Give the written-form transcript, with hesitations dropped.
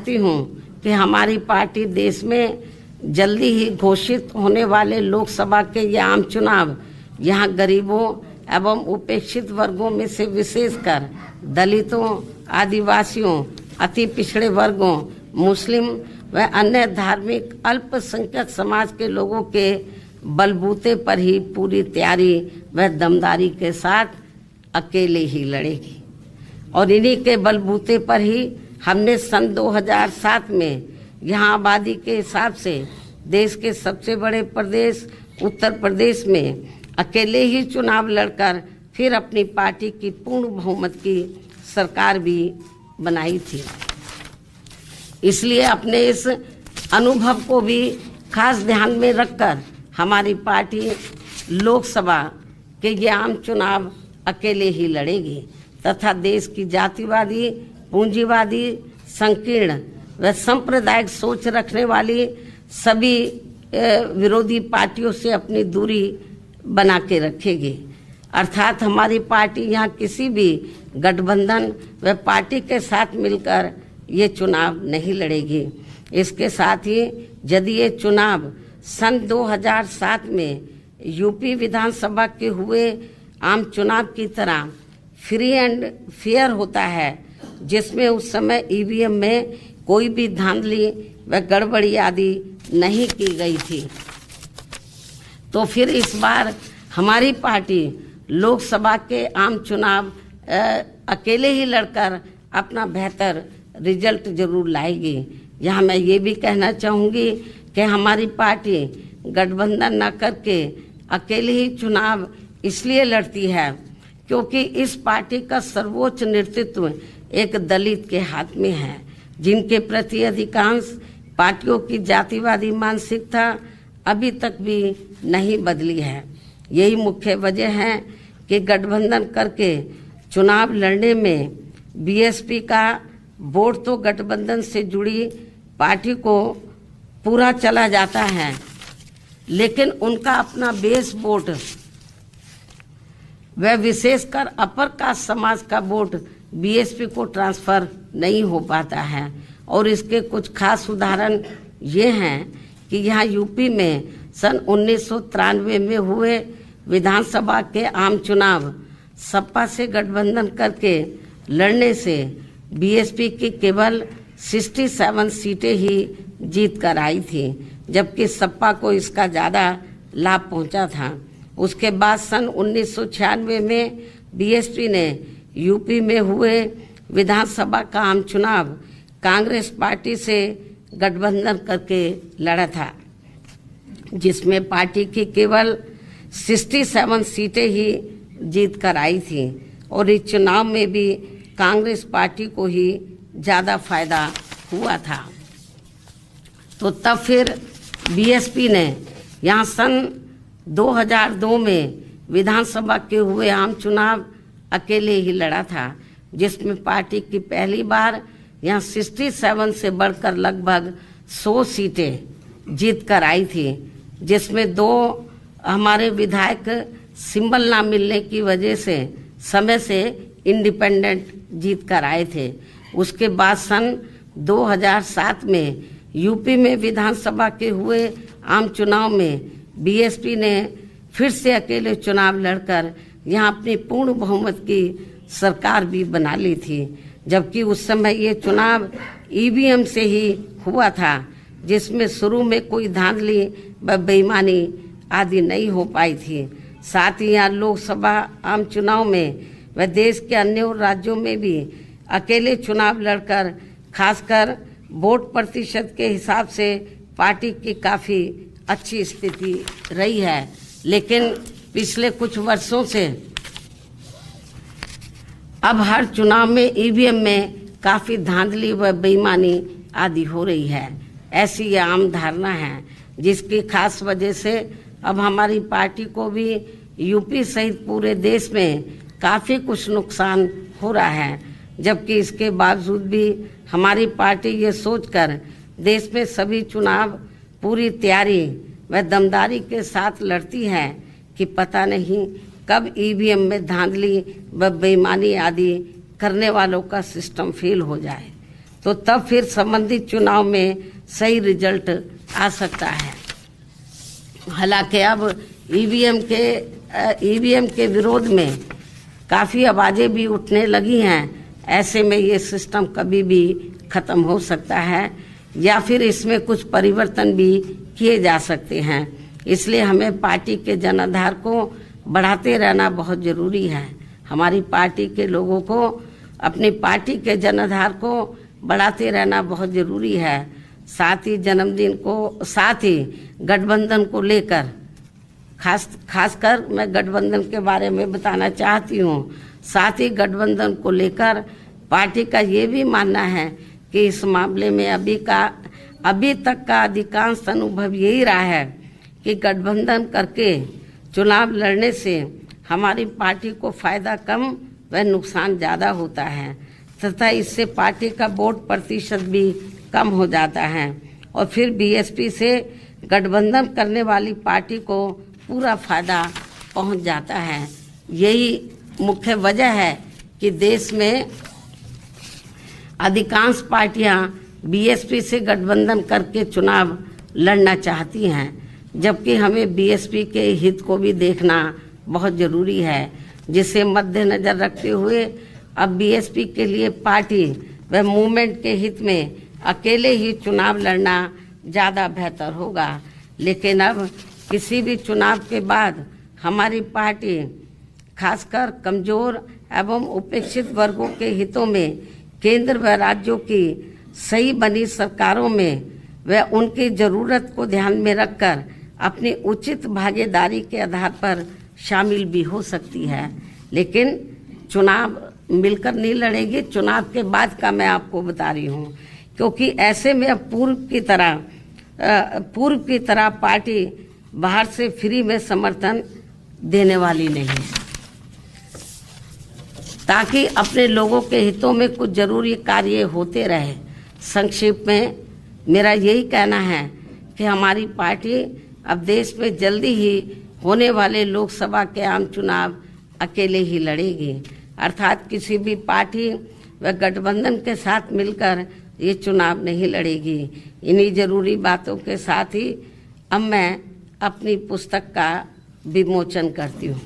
चाहती हूँ कि हमारी पार्टी देश में जल्दी ही घोषित होने वाले लोकसभा के ये आम चुनाव यहाँ गरीबों एवं उपेक्षित वर्गों में से विशेषकर दलितों, आदिवासियों, अति पिछड़े वर्गों, मुस्लिम व अन्य धार्मिक अल्पसंख्यक समाज के लोगों के बलबूते पर ही पूरी तैयारी व दमदारी के साथ अकेले ही लड़ेगी। और इन्हीं के बलबूते पर ही हमने सन 2007 में यहाँ आबादी के हिसाब से देश के सबसे बड़े प्रदेश उत्तर प्रदेश में अकेले ही चुनाव लड़कर फिर अपनी पार्टी की पूर्ण बहुमत की सरकार भी बनाई थी। इसलिए अपने इस अनुभव को भी खास ध्यान में रखकर हमारी पार्टी लोकसभा के ये आम चुनाव अकेले ही लड़ेगी तथा देश की जातिवादी, पूंजीवादी, संकीर्ण व सांप्रदायिक सोच रखने वाली सभी विरोधी पार्टियों से अपनी दूरी बना के रखेगी। अर्थात हमारी पार्टी यहाँ किसी भी गठबंधन व पार्टी के साथ मिलकर ये चुनाव नहीं लड़ेगी। इसके साथ ही यदि ये चुनाव सन 2007 में यूपी विधानसभा के हुए आम चुनाव की तरह फ्री एंड फेयर होता है, जिसमें उस समय ईवीएम में कोई भी धांधली व गड़बड़ी आदि नहीं की गई थी, तो फिर इस बार हमारी पार्टी लोकसभा के आम चुनाव अकेले ही लड़कर अपना बेहतर रिजल्ट जरूर लाएगी। यहाँ मैं ये भी कहना चाहूँगी कि हमारी पार्टी गठबंधन न करके अकेले ही चुनाव इसलिए लड़ती है क्योंकि इस पार्टी का सर्वोच्च नेतृत्व एक दलित के हाथ में है, जिनके प्रति अधिकांश पार्टियों की जातिवादी मानसिकता अभी तक भी नहीं बदली है। यही मुख्य वजह है कि गठबंधन करके चुनाव लड़ने में बीएसपी का वोट तो गठबंधन से जुड़ी पार्टी को पूरा चला जाता है, लेकिन उनका अपना बेस वोट वह विशेषकर अपर कास्ट समाज का वोट बीएसपी को ट्रांसफर नहीं हो पाता है। और इसके कुछ खास उदाहरण ये हैं कि यहाँ यूपी में सन 1993 में हुए विधानसभा के आम चुनाव सपा से गठबंधन करके लड़ने से बीएसपी की केवल 67 सीटें ही जीत कर आई थी, जबकि सपा को इसका ज़्यादा लाभ पहुंचा था। उसके बाद सन 1996 में बीएसपी ने यूपी में हुए विधानसभा का आम चुनाव कांग्रेस पार्टी से गठबंधन करके लड़ा था, जिसमें पार्टी की केवल 67 सीटें ही जीत कर आई थी और इस चुनाव में भी कांग्रेस पार्टी को ही ज़्यादा फायदा हुआ था। तो तब फिर बीएसपी ने यहाँ सन 2002 में विधानसभा के हुए आम चुनाव अकेले ही लड़ा था, जिसमें पार्टी की पहली बार यहाँ 67 से बढ़कर लगभग 100 सीटें जीत कर आई थी, जिसमें 2 हमारे विधायक सिंबल ना मिलने की वजह से समय से इंडिपेंडेंट जीत कर आए थे। उसके बाद सन 2007 में यूपी में विधानसभा के हुए आम चुनाव में बीएसपी ने फिर से अकेले चुनाव लड़कर यहाँ अपनी पूर्ण बहुमत की सरकार भी बना ली थी, जबकि उस समय ये चुनाव ईवीएम से ही हुआ था, जिसमें शुरू में कोई धांधली व बेईमानी आदि नहीं हो पाई थी। साथ ही यहाँ लोकसभा आम चुनाव में व देश के अन्य राज्यों में भी अकेले चुनाव लड़कर खासकर वोट प्रतिशत के हिसाब से पार्टी की काफ़ी अच्छी स्थिति रही है, लेकिन पिछले कुछ वर्षों से अब हर चुनाव में ईवीएम में काफ़ी धांधली व बेईमानी आदि हो रही है। ऐसी ये आम धारणा है, जिसकी खास वजह से अब हमारी पार्टी को भी यूपी सहित पूरे देश में काफ़ी कुछ नुकसान हो रहा है, जबकि इसके बावजूद भी हमारी पार्टी ये सोचकर देश में सभी चुनाव पूरी तैयारी व दमदारी के साथ लड़ती है कि पता नहीं कब ईवीएम में धांधली व बेईमानी आदि करने वालों का सिस्टम फेल हो जाए। तो तब फिर संबंधित चुनाव में सही रिजल्ट आ सकता है। हालांकि अब ईवीएम के विरोध में काफ़ी आवाज़ें भी उठने लगी हैं। ऐसे में ये सिस्टम कभी भी ख़त्म हो सकता है या फिर इसमें कुछ परिवर्तन भी किए जा सकते हैं। इसलिए हमें पार्टी के जनाधार को बढ़ाते रहना बहुत ज़रूरी है। हमारी पार्टी के लोगों को अपनी पार्टी के जनाधार को बढ़ाते रहना बहुत ज़रूरी है। साथ ही गठबंधन को लेकर खासकर मैं गठबंधन के बारे में बताना चाहती हूँ। साथ ही गठबंधन को लेकर पार्टी का ये भी मानना है कि इस मामले में अभी तक का अधिकांश अनुभव यही रहा है कि गठबंधन करके चुनाव लड़ने से हमारी पार्टी को फायदा कम व नुकसान ज़्यादा होता है तथा इससे पार्टी का वोट प्रतिशत भी कम हो जाता है और फिर बीएसपी से गठबंधन करने वाली पार्टी को पूरा फायदा पहुंच जाता है। यही मुख्य वजह है कि देश में अधिकांश पार्टियां बीएसपी से गठबंधन करके चुनाव लड़ना चाहती हैं, जबकि हमें बीएसपी के हित को भी देखना बहुत ज़रूरी है, जिसे मद्देनज़र रखते हुए अब बीएसपी के लिए पार्टी व मूवमेंट के हित में अकेले ही चुनाव लड़ना ज़्यादा बेहतर होगा। लेकिन अब किसी भी चुनाव के बाद हमारी पार्टी खासकर कमज़ोर एवं उपेक्षित वर्गों के हितों में केंद्र व राज्यों की सही बनी सरकारों में व उनकी ज़रूरत को ध्यान में रखकर अपनी उचित भागीदारी के आधार पर शामिल भी हो सकती है। लेकिन चुनाव मिलकर नहीं लड़ेगी। चुनाव के बाद का मैं आपको बता रही हूँ, क्योंकि ऐसे में अब पूर्व की तरह पार्टी बाहर से फ्री में समर्थन देने वाली नहीं है। ताकि अपने लोगों के हितों में कुछ जरूरी कार्य होते रहे। संक्षेप में मेरा यही कहना है कि हमारी पार्टी अब देश में जल्दी ही होने वाले लोकसभा के आम चुनाव अकेले ही लड़ेगी, अर्थात किसी भी पार्टी व गठबंधन के साथ मिलकर ये चुनाव नहीं लड़ेगी। इन्हीं जरूरी बातों के साथ ही अब मैं अपनी पुस्तक का विमोचन करती हूँ।